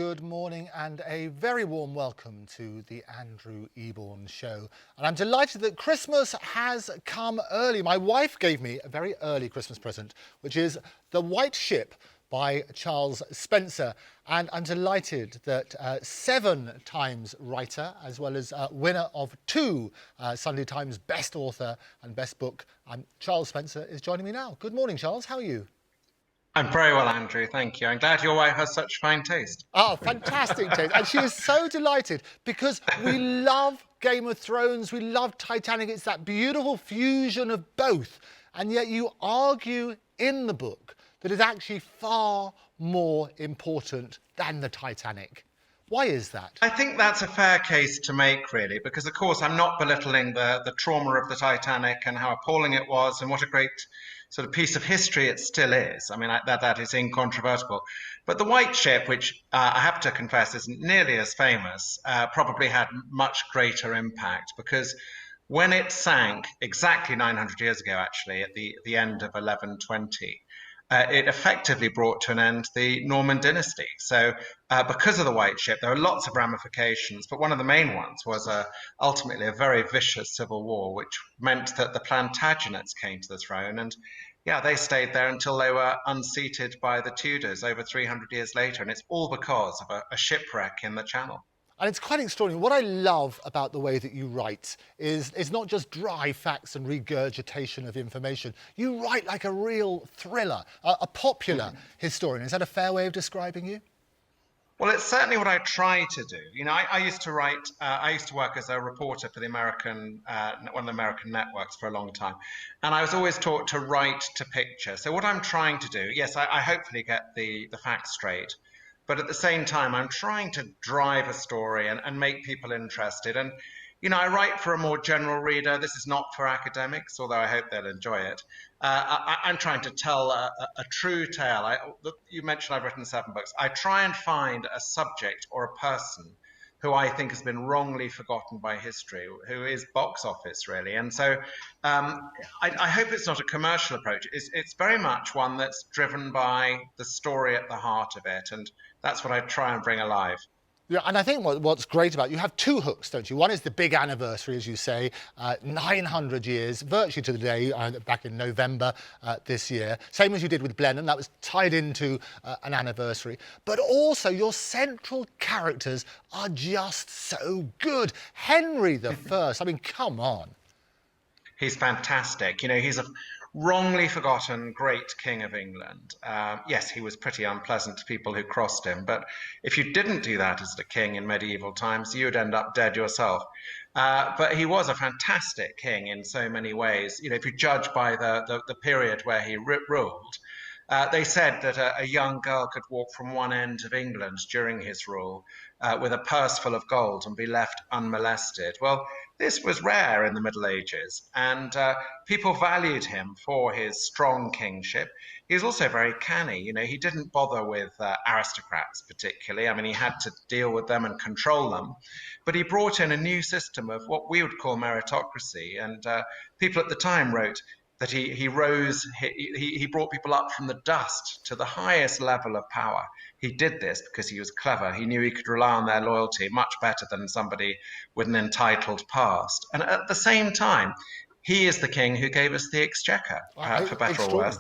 good morning and a very warm welcome to the Andrew Eborn Show. And I'm delighted that Christmas has come early. My wife gave me a very early Christmas present, which is The White Ship by Charles Spencer. And I'm delighted that 7 times writer, as well as winner of 2 Sunday Times Best Author and Best Book, Charles Spencer is joining me now. Good morning, Charles. How are you? I'm very well, Andrew, thank you. I'm glad your wife has such fine taste. Oh, fantastic taste. And she was so delighted because we love Game of Thrones, we love Titanic. It's that beautiful fusion of both. And yet you argue in the book that it's actually far more important than the Titanic. Why is that? I think that's a fair case to make, really, because, of course, I'm not belittling the trauma of the Titanic and how appalling it was and what a great sort of piece of history it still is. I mean, that is incontrovertible. But the White Ship, which I have to confess isn't nearly as famous, probably had much greater impact because when it sank exactly 900 years ago, actually, at the end of 1120, it effectively brought to an end the Norman dynasty. So because of the White Ship, there were lots of ramifications, but one of the main ones was ultimately a very vicious civil war, which meant that the Plantagenets came to the throne. And yeah, they stayed there until they were unseated by the Tudors over 300 years later. And it's all because of a shipwreck in the Channel. And it's quite extraordinary. What I love about the way that you write is it's not just dry facts and regurgitation of information. You write like a real thriller, a popular historian. Is that a fair way of describing you? Well, it's certainly what I try to do. You know, I used to write, I used to work as a reporter for the American, one of the American networks for a long time. And I was always taught to write to picture. So what I'm trying to do, yes, I hopefully get the facts straight. But at the same time, I'm trying to drive a story and make people interested. And, you know, I write for a more general reader. This is not for academics, although I hope they'll enjoy it. I'm trying to tell a true tale. You mentioned I've written 7 books. I try and find a subject or a person who I think has been wrongly forgotten by history, who is box office, really. And so I hope it's not a commercial approach. It's very much one that's driven by the story at the heart of it. And that's what I try and bring alive. Yeah, and I think what's great about you have 2 hooks, don't you? One is the big anniversary, as you say, 900 years, virtually to the day, back in November this year. Same as you did with Blenheim, that was tied into an anniversary. But also your central characters are just so good. Henry the First, I mean, come on. He's fantastic. You know, he's a wrongly forgotten great king of England. Yes, he was pretty unpleasant to people who crossed him, but if you didn't do that as a king in medieval times, you would end up dead yourself. But he was a fantastic king in so many ways. You know, if you judge by the period where he ruled, they said that a young girl could walk from one end of England during his rule with a purse full of gold and be left unmolested. Well, this was rare in the Middle Ages, and people valued him for his strong kingship. He was also very canny. You know, he didn't bother with aristocrats particularly. I mean, he had to deal with them and control them. But he brought in a new system of what we would call meritocracy, and people at the time wrote that he brought people up from the dust to the highest level of power. He did this because he was clever. He knew he could rely on their loyalty much better than somebody with an entitled past. And at the same time, he is the king who gave us the exchequer, for better or worse.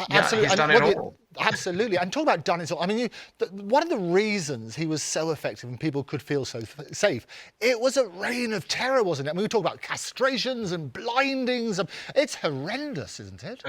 Absolutely. Yeah, he's done it all. Absolutely. And talk about done it all. I mean, one of the reasons he was so effective and people could feel so safe, it was a reign of terror, wasn't it? I mean, we talk about castrations and blindings. It's horrendous, isn't it?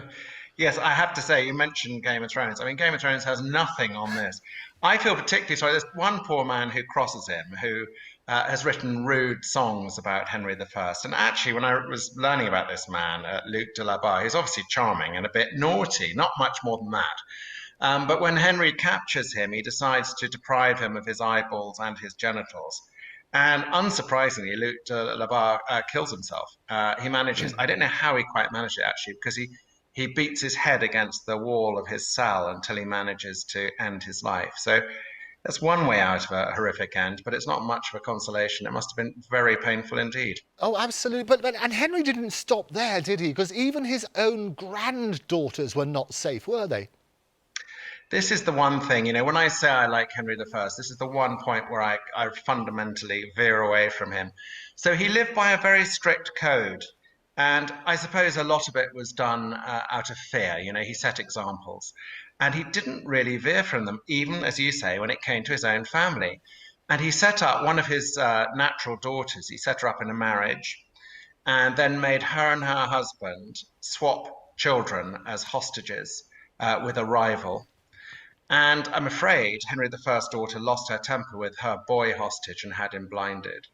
Yes, I have to say, you mentioned Game of Thrones. I mean, Game of Thrones has nothing on this. I feel particularly sorry. There's one poor man who crosses him who has written rude songs about Henry I. And actually, when I was learning about this man, Luc de la Barre, he's obviously charming and a bit naughty, not much more than that. But when Henry captures him, he decides to deprive him of his eyeballs and his genitals. And unsurprisingly, Luc de la Barre kills himself. He manages, I don't know how he quite managed it actually, because he beats his head against the wall of his cell until he manages to end his life. So that's one way out of a horrific end, but it's not much of a consolation. It must have been very painful indeed. Oh, absolutely. And Henry didn't stop there, did he? Because even his own granddaughters were not safe, were they? This is the one thing, when I say I like Henry I, this is the one point where I fundamentally veer away from him. So he lived by a very strict code. And I suppose a lot of it was done out of fear. He set examples. And he didn't really veer from them, even, as you say, when it came to his own family. And he set up one of his natural daughters, he set her up in a marriage and then made her and her husband swap children as hostages with a rival. And I'm afraid Henry I's daughter lost her temper with her boy hostage and had him blinded.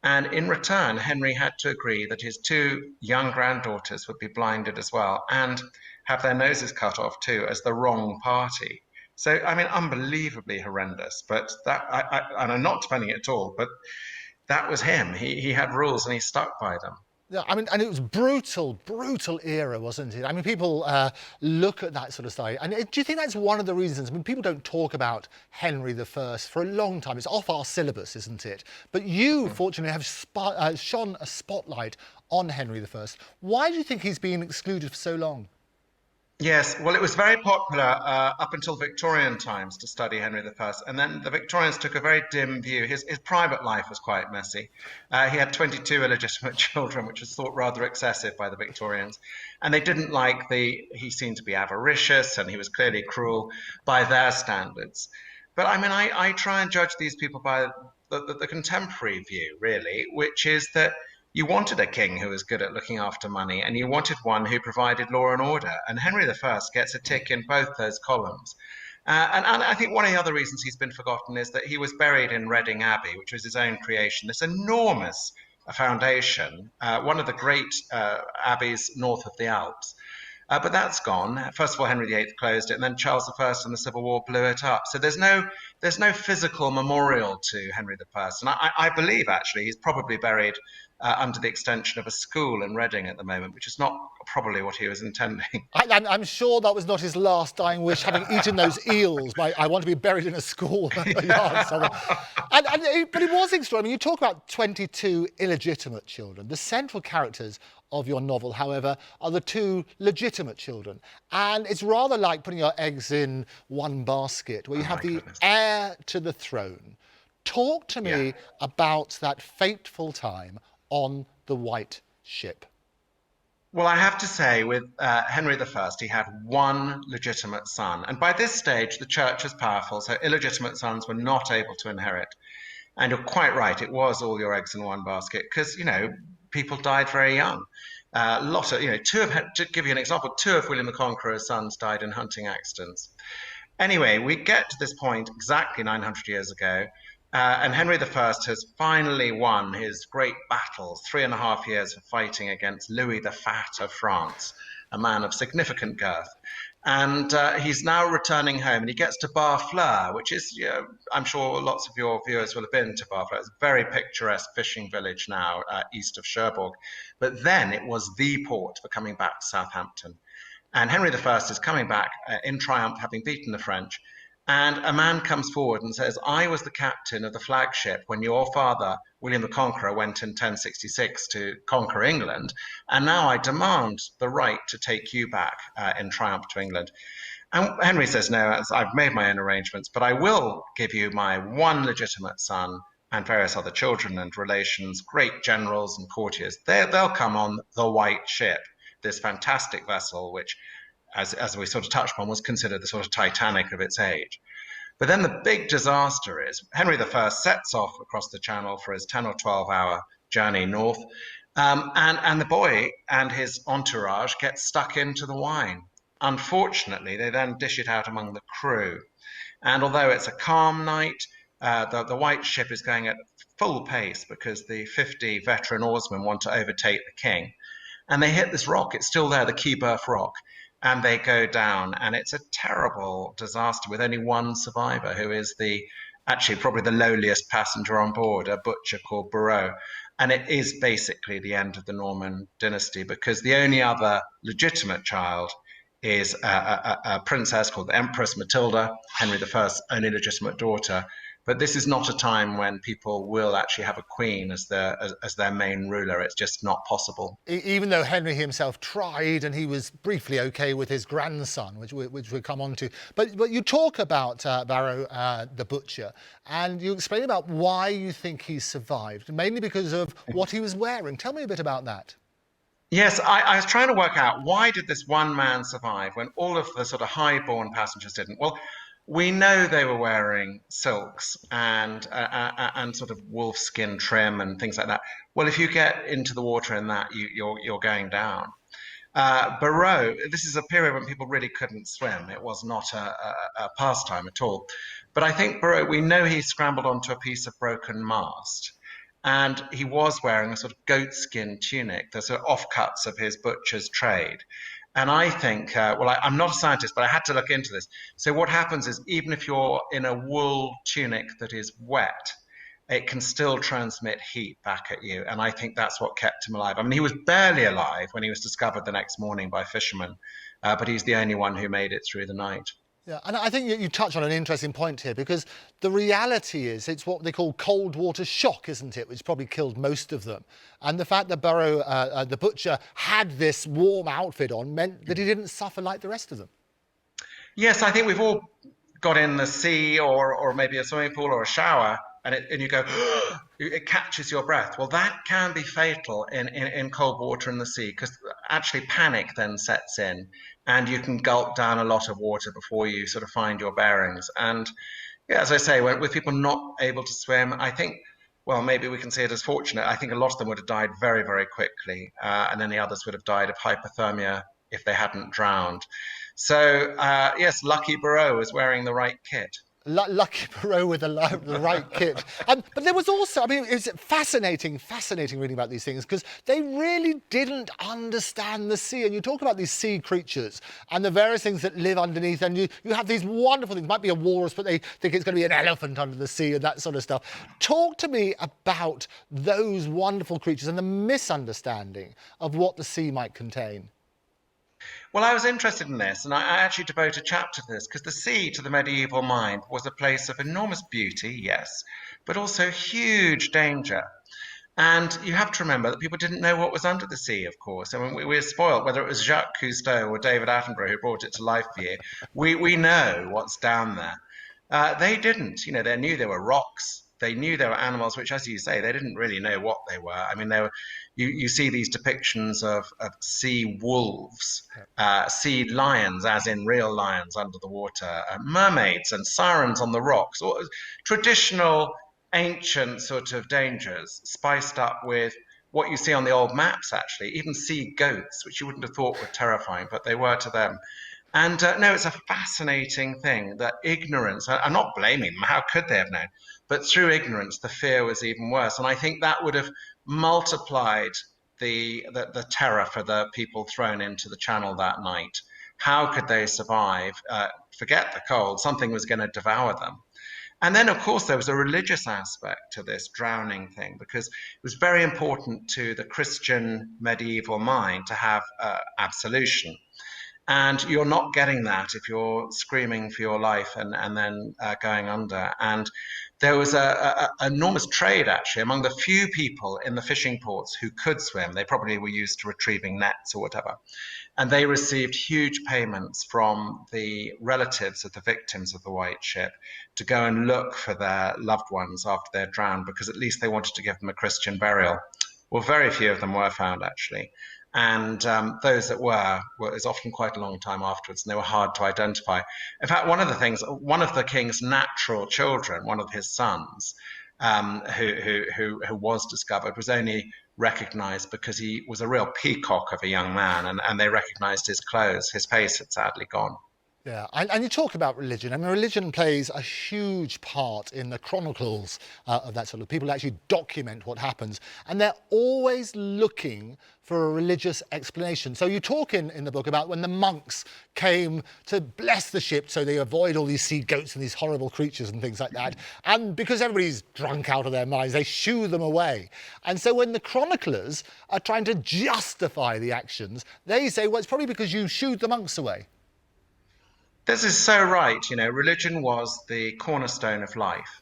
And in return, Henry had to agree that his two young granddaughters would be blinded as well and have their noses cut off too, as the wrong party. So, I mean, unbelievably horrendous. But and I'm not defending it at all, but that was him. He had rules and he stuck by them. Yeah, I mean, and it was brutal era, wasn't it? I mean, people look at that sort of stuff. And do you think that's one of the reasons? I mean, people don't talk about Henry I for a long time. It's off our syllabus, isn't it? But you, fortunately, have shone a spotlight on Henry I. Why do you think he's been excluded for so long? Yes, well, it was very popular up until Victorian times to study Henry I, and then the Victorians took a very dim view. His private life was quite messy. He had 22 illegitimate children, which was thought rather excessive by the Victorians, and they didn't like he seemed to be avaricious, and he was clearly cruel by their standards. But I mean, I try and judge these people by the contemporary view, really, which is that you wanted a king who was good at looking after money, and you wanted one who provided law and order. And Henry I gets a tick in both those columns. And I think one of the other reasons he's been forgotten is that he was buried in Reading Abbey, which was his own creation. This enormous foundation, one of the great abbeys north of the Alps. But that's gone. First of all, Henry VIII closed it, and then Charles I in the Civil War blew it up. So there's no physical memorial to Henry I. And I believe, actually, he's probably buried under the extension of a school in Reading at the moment, which is not probably what he was intending. I'm sure that was not his last dying wish, having eaten those eels. I want to be buried in a school. But it was extraordinary. I mean, you talk about 22 illegitimate children. The central characters of your novel, however, are the two legitimate children. And it's rather like putting your eggs in one basket, where you have the heir to the throne. Talk to me about that fateful time on the White Ship. Well, I have to say, with Henry I, he had one legitimate son. And by this stage, the church was powerful, so illegitimate sons were not able to inherit. And you're quite right, it was all your eggs in one basket, because, people died very young. To give you an example, two of William the Conqueror's sons died in hunting accidents. Anyway, we get to this point exactly 900 years ago, and Henry I has finally won his great battles, 3.5 years of fighting against Louis the Fat of France, a man of significant girth. And he's now returning home, and he gets to Barfleur, which is, I'm sure lots of your viewers will have been to Barfleur. It's a very picturesque fishing village now, east of Cherbourg. But then it was the port for coming back to Southampton. And Henry I is coming back in triumph, having beaten the French. And a man comes forward and says, I was the captain of the flagship when your father, William the Conqueror, went in 1066 to conquer England, and now I demand the right to take you back in triumph to England. And Henry says, no, I've made my own arrangements, but I will give you my one legitimate son and various other children and relations, great generals and courtiers. They'll come on the White Ship, this fantastic vessel, which, as we sort of touched upon, was considered the sort of Titanic of its age. But then the big disaster is Henry I sets off across the channel for his 10 or 12-hour journey north, and the boy and his entourage get stuck into the wine. Unfortunately, they then dish it out among the crew. And although it's a calm night, the White Ship is going at full pace because the 50 veteran oarsmen want to overtake the king. And they hit this rock. It's still there, the Keyberth Rock. And they go down, and it's a terrible disaster with only one survivor, who is actually probably the lowliest passenger on board, a butcher called Barreau. And it is basically the end of the Norman dynasty, because the only other legitimate child is a princess called the Empress Matilda, Henry I's only legitimate daughter, But this is not a time when people will actually have a queen as their main ruler. It's just not possible. Even though Henry himself tried, and he was briefly okay with his grandson, which we'll come on to. But you talk about Barrow the butcher, and you explain about why you think he survived, mainly because of what he was wearing. Tell me a bit about that. Yes, I was trying to work out why did this one man survive when all of the sort of high-born passengers didn't. Well, we know they were wearing silks and sort of wolfskin trim and things like that. Well, if you get into the water in that, you're going down. Barrow, this is a period when people really couldn't swim. It was not a pastime at all. But I think Barrow, we know he scrambled onto a piece of broken mast. And he was wearing a sort of goatskin tunic, the sort of offcuts of his butcher's trade. And I think, I'm not a scientist, but I had to look into this. So what happens is even if you're in a wool tunic that is wet, it can still transmit heat back at you. And I think that's what kept him alive. I mean, he was barely alive when he was discovered the next morning by fishermen, but he's the only one who made it through the night. Yeah, and I think you touch on an interesting point here, because the reality is it's what they call cold water shock, isn't it, which probably killed most of them. And the fact that Barrow, the butcher, had this warm outfit on meant that he didn't suffer like the rest of them. Yes, I think we've all got in the sea or maybe a swimming pool or a shower, and you go, it catches your breath. Well, that can be fatal in cold water in the sea, because actually panic then sets in, and you can gulp down a lot of water before you sort of find your bearings. And yeah, as I say, with people not able to swim, I think, well, maybe we can see it as fortunate. I think a lot of them would have died very, very quickly, and then the others would have died of hypothermia if they hadn't drowned. So yes, lucky Barrow was wearing the right kit. Lucky Barrow with the right kit. But there was also, I mean, it's fascinating reading about these things, because they really didn't understand the sea. And you talk about these sea creatures and the various things that live underneath, and you have these wonderful things. It might be a walrus, but they think it's going to be an elephant under the sea and that sort of stuff. Talk to me about those wonderful creatures and the misunderstanding of what the sea might contain. Well, I was interested in this, and I actually devote a chapter to this, because the sea to the medieval mind was a place of enormous beauty, yes, but also huge danger. And you have to remember that people didn't know what was under the sea, of course. I mean, we were spoiled, whether it was Jacques Cousteau or David Attenborough who brought it to life for you. We know what's down there. They didn't. You know, they knew there were rocks. They knew there were animals, which, as you say, they didn't really know what they were. I mean, you see these depictions of sea wolves, sea lions, as in real lions under the water, mermaids and sirens on the rocks, or traditional ancient sort of dangers spiced up with what you see on the old maps, actually, even sea goats, which you wouldn't have thought were terrifying, but they were to them. And no, it's a fascinating thing that ignorance, I'm not blaming them, how could they have known? But through ignorance, the fear was even worse. And I think that would have multiplied the terror for the people thrown into the channel that night. How could they survive? Forget the cold, something was going to devour them. And then, of course, there was a religious aspect to this drowning thing, because it was very important to the Christian medieval mind to have absolution. And you're not getting that if you're screaming for your life and then going under. And there was an enormous trade, actually, among the few people in the fishing ports who could swim. They probably were used to retrieving nets or whatever. And they received huge payments from the relatives of the victims of the White Ship to go and look for their loved ones after they're drowned, because at least they wanted to give them a Christian burial. Well, very few of them were found, actually. And those that were, is often quite a long time afterwards, and they were hard to identify. In fact, one of the king's natural children, one of his sons, who was discovered, was only recognized because he was a real peacock of a young man, and they recognized his clothes. His face had sadly gone. Yeah, and you talk about religion. I mean, religion plays a huge part in the chronicles of that sort of. People actually document what happens, and they're always looking for a religious explanation. So you talk in the book about when the monks came to bless the ship so they avoid all these sea goats and these horrible creatures and things like that. And because everybody's drunk out of their minds, they shoo them away. And so when the chroniclers are trying to justify the actions, they say, well, it's probably because you shooed the monks away. This is so right. You know, religion was the cornerstone of life.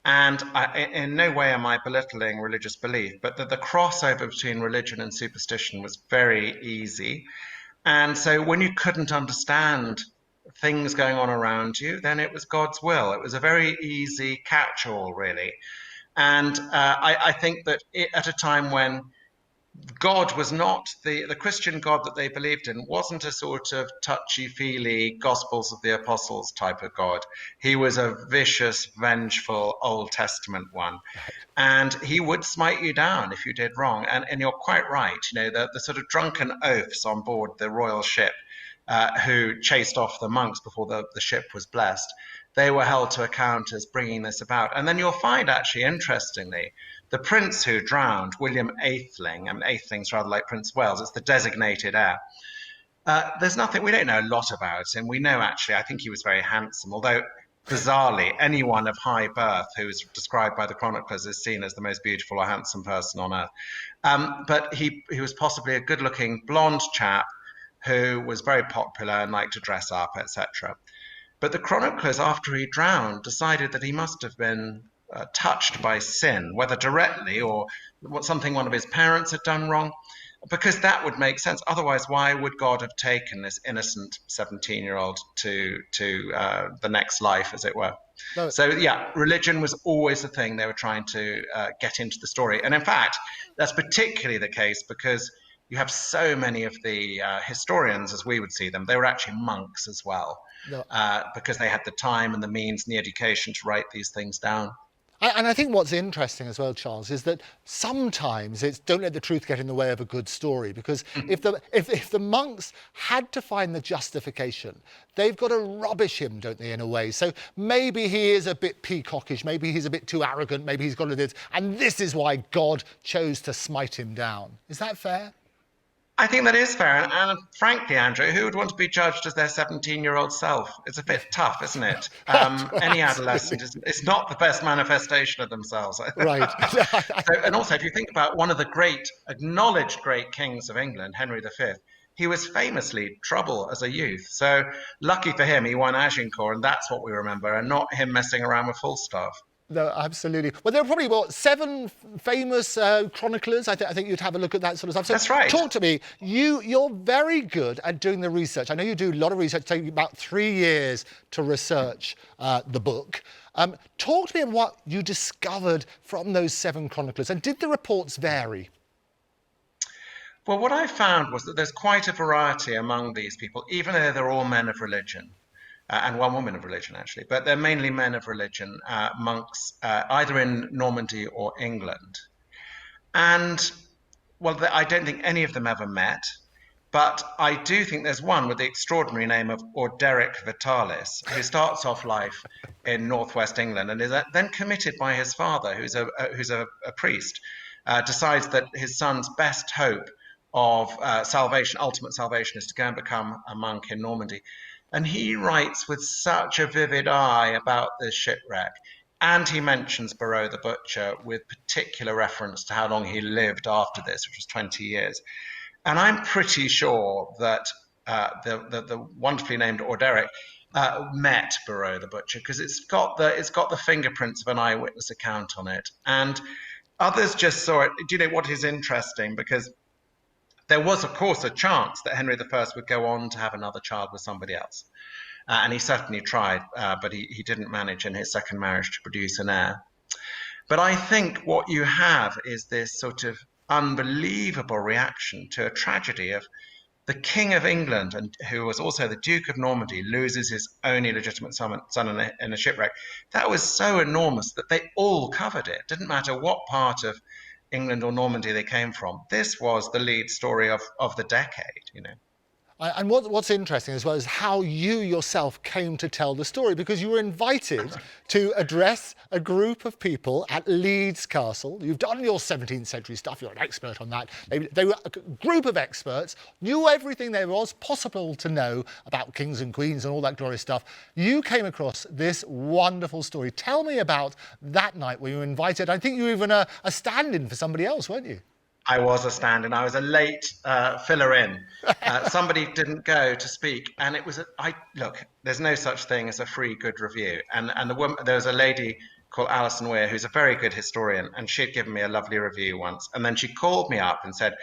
And in no way am I belittling religious belief, but that the crossover between religion and superstition was very easy. And so when you couldn't understand things going on around you, then it was God's will. It was a very easy catch-all, really. And I think that at a time when God was not the Christian God that they believed in wasn't a sort of touchy-feely Gospels of the Apostles type of God. He was a vicious, vengeful Old Testament one. And he would smite you down if you did wrong. And you're quite right. You know, the sort of drunken oafs on board the royal ship who chased off the monks before the ship was blessed, they were held to account as bringing this about. And then you'll find, actually, interestingly, the prince who drowned, William Atheling, and Atheling's rather like Prince of Wales, it's the designated heir. There's nothing, we don't know a lot about him. We know, actually, I think he was very handsome, although bizarrely, anyone of high birth who is described by the chroniclers is seen as the most beautiful or handsome person on earth. But he was possibly a good-looking blonde chap who was very popular and liked to dress up, etc. But the chroniclers, after he drowned, decided that he must have been touched by sin, whether directly or something one of his parents had done wrong, because that would make sense. Otherwise, why would God have taken this innocent 17-year-old to the next life, as it were? No. So, yeah, religion was always the thing they were trying to get into the story. And in fact, that's particularly the case because you have so many of the historians, as we would see them, they were actually monks as well, no. Because they had the time and the means and the education to write these things down. And I think what's interesting as well, Charles, is that sometimes it's don't let the truth get in the way of a good story, because if the monks had to find the justification, they've got to rubbish him, don't they, in a way? So maybe he is a bit peacockish, maybe he's a bit too arrogant, maybe he's got to do this, and this is why God chose to smite him down. Is that fair? I think that is fair. And frankly, Andrew, who would want to be judged as their 17-year-old self? It's a bit tough, isn't it? Any adolescent is not the best manifestation of themselves. Right. And also, if you think about one of the acknowledged great kings of England, Henry V, he was famously trouble as a youth. So lucky for him, he won Agincourt, and that's what we remember, and not him messing around with Falstaff. No, absolutely. Well, there are probably, 7 famous chroniclers. I think you'd have a look at that sort of stuff. So that's right. Talk to me. You're very good at doing the research. I know you do a lot of research, taking about 3 years to research the book. Talk to me about what you discovered from those 7 chroniclers, and did the reports vary? Well, what I found was that there's quite a variety among these people, even though they're all men of religion. And one woman of religion, actually, but they're mainly men of religion, monks, either in Normandy or England. And, well, I don't think any of them ever met, but I do think there's one with the extraordinary name of Orderic Vitalis, who starts off life in northwest England and is then committed by his father, who's a priest, decides that his son's best hope of ultimate salvation, is to go and become a monk in Normandy. And he writes with such a vivid eye about this shipwreck. And he mentions Barrow the Butcher with particular reference to how long he lived after this, which was 20 years. And I'm pretty sure that the wonderfully named Orderic met Barrow the Butcher, because it's got the fingerprints of an eyewitness account on it. And others just saw it. Do you know what is interesting? Because there was, of course, a chance that Henry I would go on to have another child with somebody else. And he certainly tried, but he didn't manage in his second marriage to produce an heir. But I think what you have is this sort of unbelievable reaction to a tragedy of the King of England, and who was also the Duke of Normandy, loses his only legitimate son in a shipwreck. That was so enormous that they all covered it. Didn't matter what part of England or Normandy they came from. This was the lead story of the decade, you know. And what's interesting as well is how you yourself came to tell the story, because you were invited to address a group of people at Leeds Castle. You've done your 17th century stuff, you're an expert on that. They were a group of experts, knew everything there was possible to know about kings and queens and all that glorious stuff. You came across this wonderful story. Tell me about that night when you were invited. I think you were even a stand-in for somebody else, weren't you? I was a stand-in. I was a late filler-in. Somebody didn't go to speak, and it was. Look, there's no such thing as a free good review. And the woman, there was a lady called Alison Weir, who's a very good historian, and she had given me a lovely review once. And then she called me up and said,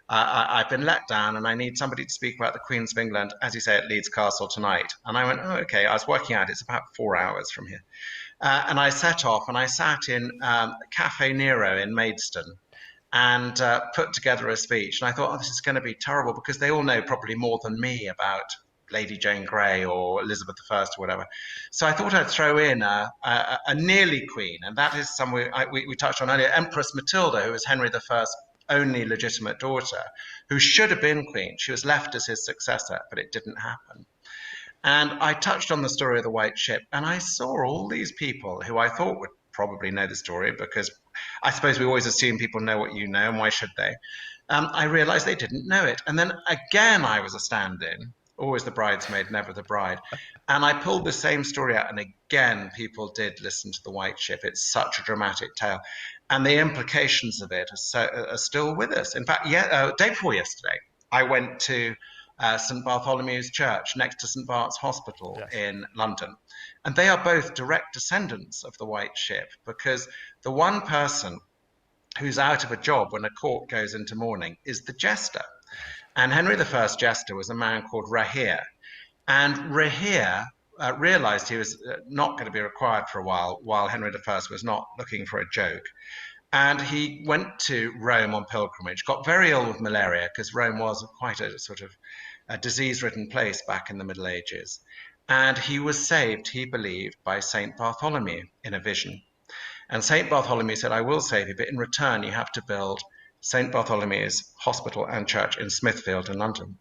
I've been let down and I need somebody to speak about the Queens of England, as you say, at Leeds Castle tonight. And I went, oh, okay. I was working out, it's about 4 hours from here. And I set off and I sat in Cafe Nero in Maidstone and put together a speech. And I thought, oh, this is going to be terrible because they all know probably more than me about Lady Jane Grey or Elizabeth I or whatever. So I thought I'd throw in a nearly queen, and that is somewhere we touched on earlier, Empress Matilda, who was Henry I's only legitimate daughter, who should have been queen. She was left as his successor, but it didn't happen. And I touched on the story of the White Ship, and I saw all these people who I thought would probably know the story, because I suppose we always assume people know what you know, and why should they? I realized they didn't know it. And then again, I was a stand-in, always the bridesmaid, never the bride. And I pulled the same story out, and again, people did listen to the White Ship. It's such a dramatic tale. And the implications of it are still with us. In fact, day before yesterday, I went to St Bartholomew's Church next to St Bart's Hospital in London. And they are both direct descendants of the White Ship, because the one person who's out of a job when a court goes into mourning is the jester. And Henry I's jester was a man called Heir. And Heir realized he was not going to be required for a while Henry I was not looking for a joke. And he went to Rome on pilgrimage, got very ill with malaria, because Rome was quite a sort of a disease-ridden place back in the Middle Ages. And he was saved, he believed, by St. Bartholomew in a vision. And St. Bartholomew said, I will save you, but in return you have to build St. Bartholomew's Hospital and Church in Smithfield in London.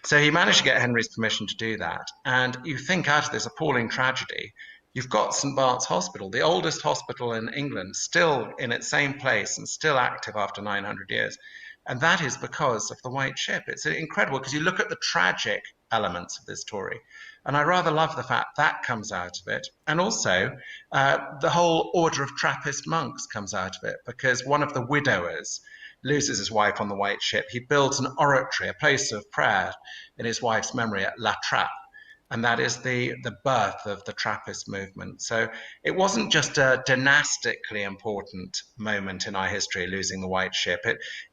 So he managed to get Henry's permission to do that. And you think, out of this appalling tragedy, you've got St. Bart's Hospital, the oldest hospital in England, still in its same place and still active after 900 years. And that is because of the White Ship. It's incredible, because you look at the tragic elements of this story, and I rather love the fact that comes out of it. And also, the whole order of Trappist monks comes out of it, because one of the widowers loses his wife on the White Ship. He builds an oratory, a place of prayer in his wife's memory at La Trappe. And that is the birth of the Trappist movement. So it wasn't just a dynastically important moment in our history, losing the White Ship.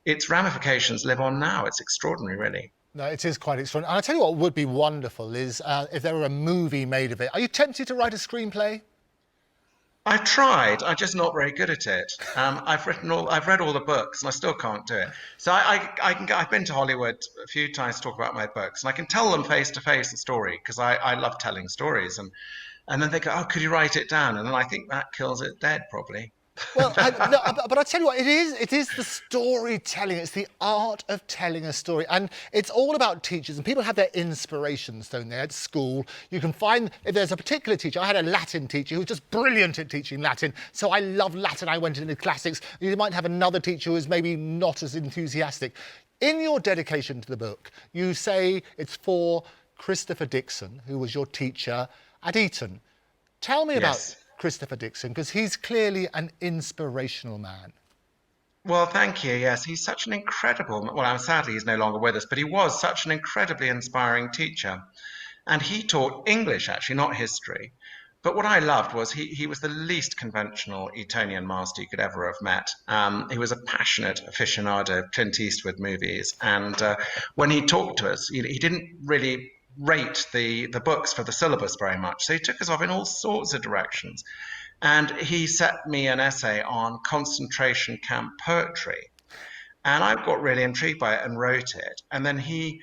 Its ramifications live on now. It's extraordinary, really. No, it is quite extraordinary. And I'll tell you what would be wonderful is if there were a movie made of it. Are you tempted to write a screenplay? I've tried. I'm just not very good at it. I've read all the books, and I still can't do it. So I've been to Hollywood a few times to talk about my books, and I can tell them face to face the story, because I love telling stories. And then they go, oh, could you write it down? And then I think that kills it dead, probably. Well, but I tell you what, it is the storytelling. It's the art of telling a story. And it's all about teachers. And people have their inspirations, don't they, at school. You can find, if there's a particular teacher, I had a Latin teacher who was just brilliant at teaching Latin. So I love Latin. I went into classics. You might have another teacher who is maybe not as enthusiastic. In your dedication to the book, you say it's for Christopher Dixon, who was your teacher at Eton. Tell me about Christopher Dixon, because he's clearly an inspirational man. Well, thank you. Yes, he's such an incredible, well, sadly he's no longer with us, but he was such an incredibly inspiring teacher. And he taught English, actually, not history. But what I loved was he was the least conventional Etonian master you could ever have met. He was a passionate aficionado of Clint Eastwood movies. And when he talked to us, he didn't really rate the books for the syllabus very much. So he took us off in all sorts of directions. And he set me an essay on concentration camp poetry. And I got really intrigued by it and wrote it. And then he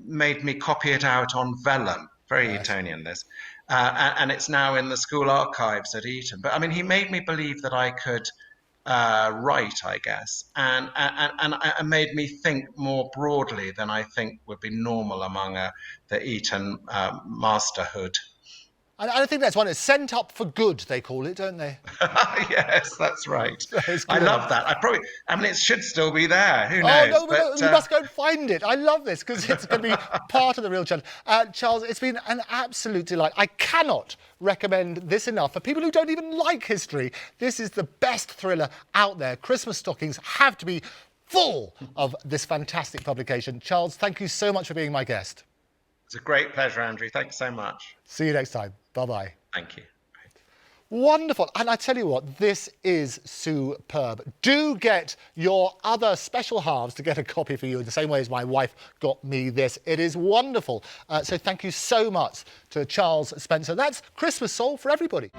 made me copy it out on vellum, very Etonian this. And it's now in the school archives at Eton. But I mean, he made me believe that I could write, I guess, and made me think more broadly than I think would be normal among the Eton masterhood. I think that's one. It's sent up for good, they call it, don't they? Yes, that's right. I love that. I mean, it should still be there. Who knows? Oh, no, you must go and find it. I love this, because it's going to be part of the real challenge. Charles, it's been an absolute delight. I cannot recommend this enough for people who don't even like history. This is the best thriller out there. Christmas stockings have to be full of this fantastic publication. Charles, thank you so much for being my guest. It's a great pleasure, Andrew. Thanks so much. See you next time. Bye-bye. Thank you. Wonderful. And I tell you what, this is superb. Do get your other special halves to get a copy for you in the same way as my wife got me this. It is wonderful. So thank you so much to Charles Spencer. That's Christmas Soul for everybody.